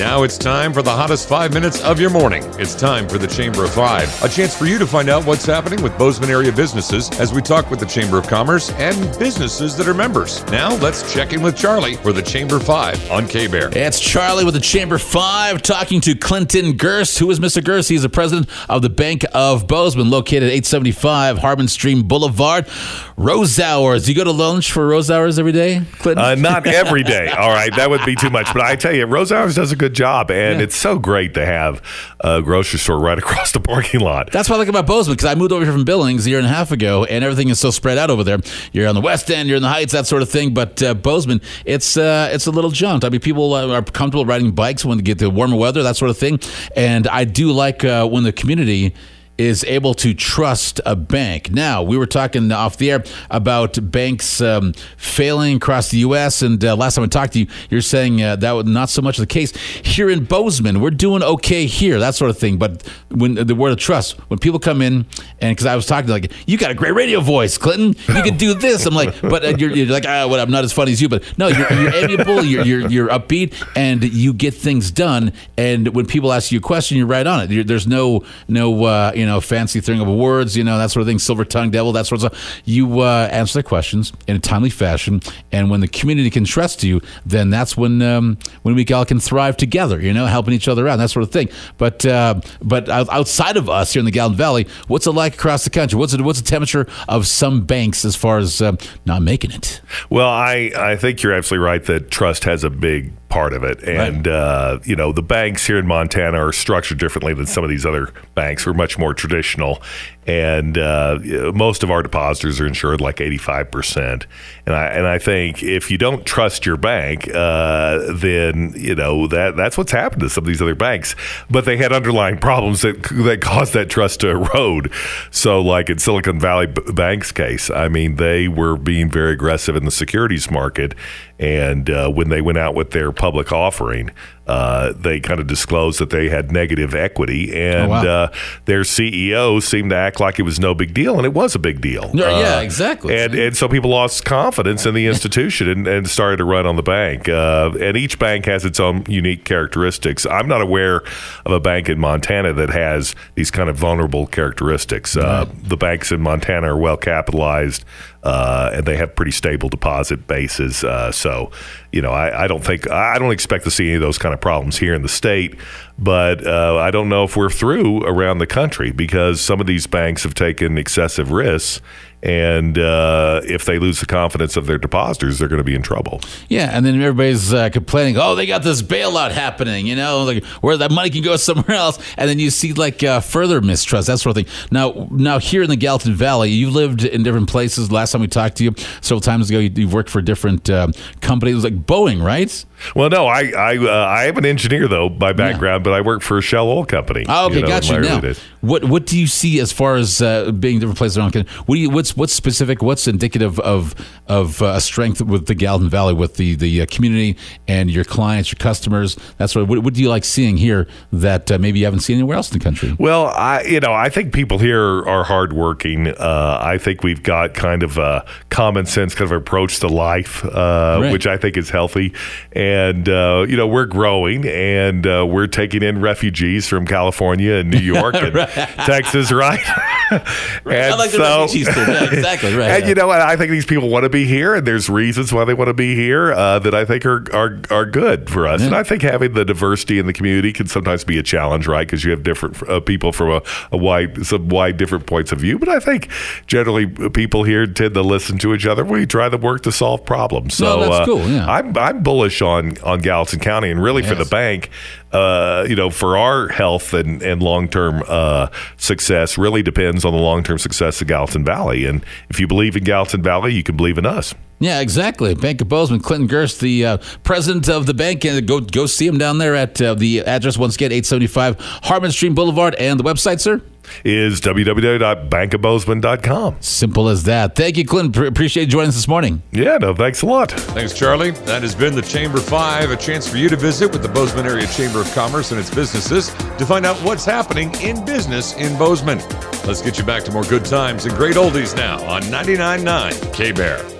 Now it's time for the hottest 5 minutes of your morning. It's time for the Chamber of Five, a chance for you to find out what's happening with Bozeman area businesses as we talk with the Chamber of Commerce and businesses that are members. Now let's check in with Charlie for the Chamber 5 on KBEAR. It's Charlie with the Chamber 5 talking to Clinton Gerst. Who is Mr. Gerst? He's the president of the Bank of Bozeman, located at 875 Harbin Stream Boulevard. Rose hours. Do you go to lunch for rose hours every day, Clinton? Not every day. All right, that would be too much. But I tell you, Rose Hours does a good job, and it's so great to have a grocery store right across the parking lot. That's what I like about Bozeman, because I moved over here from Billings a year and a half ago, and everything is so spread out over there. You're on the West End, you're in the Heights, that sort of thing. But Bozeman, it's a little jaunt. I mean, people are comfortable riding bikes when they get the warmer weather, that sort of thing. And I do like when the community is able to trust a bank. Now, we were talking off the air about banks failing across the U.S., and last time I talked to you, you're saying that was not so much the case. Here in Bozeman, we're doing okay here, that sort of thing. But when the word of trust, when people come in, and because I was talking like, you got a great radio voice, Clinton. You could do this. I'm like, but you're like, well, I'm not as funny as you. But no, you're amiable, you're upbeat, and you get things done. And when people ask you a question, you're right on it. There's no fancy thing of words, that sort of thing, silver tongue devil, that sort of stuff. You answer the questions in a timely fashion, and when the community can trust you, then that's when we all can thrive together, helping each other out, that sort of thing. But outside of us here in the Gallatin Valley, what's it like across the country? What's the temperature of some banks as far as not making it? Well, I think you're absolutely right that trust has a big part of it. And, the banks here in Montana are structured differently than some of these other banks. We're much more traditional. And most of our depositors are insured like 85%. And I think if you don't trust your bank, then, that's what's happened to some of these other banks. But they had underlying problems that caused that trust to erode. So like in Silicon Valley Bank's case, I mean, they were being very aggressive in the securities market. And when they went out with their public offering, they kind of disclosed that they had negative equity, and their CEO seemed to act like it was no big deal, and it was a big deal. Yeah, exactly. And so people lost confidence in the institution and started to run on the bank. And each bank has its own unique characteristics. I'm not aware of a bank in Montana that has these kind of vulnerable characteristics. The banks in Montana are well capitalized, and they have pretty stable deposit bases. I don't expect to see any of those kind of problems here in the state, but I don't know if we're through around the country, because some of these banks have taken excessive risks. And if they lose the confidence of their depositors, they're going to be in trouble. Yeah, and then everybody's complaining, they got this bailout happening, like where that money can go somewhere else. And then you see further mistrust, that sort of thing. Now here in the Gallatin Valley, you lived in different places. Last time we talked to you, several times ago, you've worked for different companies like Boeing, right? Well, no, I am an engineer, though, by background, but I work for a Shell Oil company. Oh, okay, got you. Now, what do you see as far as being different places around? What's specific? What's indicative of a strength with the Gallatin Valley, with the community and your clients, your customers? That's what do you like seeing here that maybe you haven't seen anywhere else in the country? Well, I think people here are hardworking. I think we've got kind of a common sense kind of approach to life, which I think is healthy. And, we're growing, and we're taking in refugees from California and New York and Texas, right? I like the refugees too. Yeah, exactly, right. And, I think these people want to be here, and there's reasons why they want to be here that I think are good for us. Yeah. And I think having the diversity in the community can sometimes be a challenge, right? Because you have different people from some wide different points of view. But I think generally people here tend to listen to each other. We try to work to solve problems. So that's cool. Yeah. I'm bullish on Gallatin County, and really for the bank, for our health and long-term success really depends on the long-term success of Gallatin Valley. And if you believe in Gallatin Valley, you can believe in us. Yeah, exactly. Bank of Bozeman, Clinton Gerst, the president of the bank. And go see him down there at the address, once again, 875 Harbin Stream Boulevard. And the website, sir? Is www.bankofbozeman.com. Simple as that. Thank you, Clinton. Appreciate you joining us this morning. Yeah, no, thanks a lot. Thanks, Charlie. That has been the Chamber 5, a chance for you to visit with the Bozeman Area Chamber of Commerce and its businesses to find out what's happening in business in Bozeman. Let's get you back to more good times and great oldies now on 99.9 KBEAR.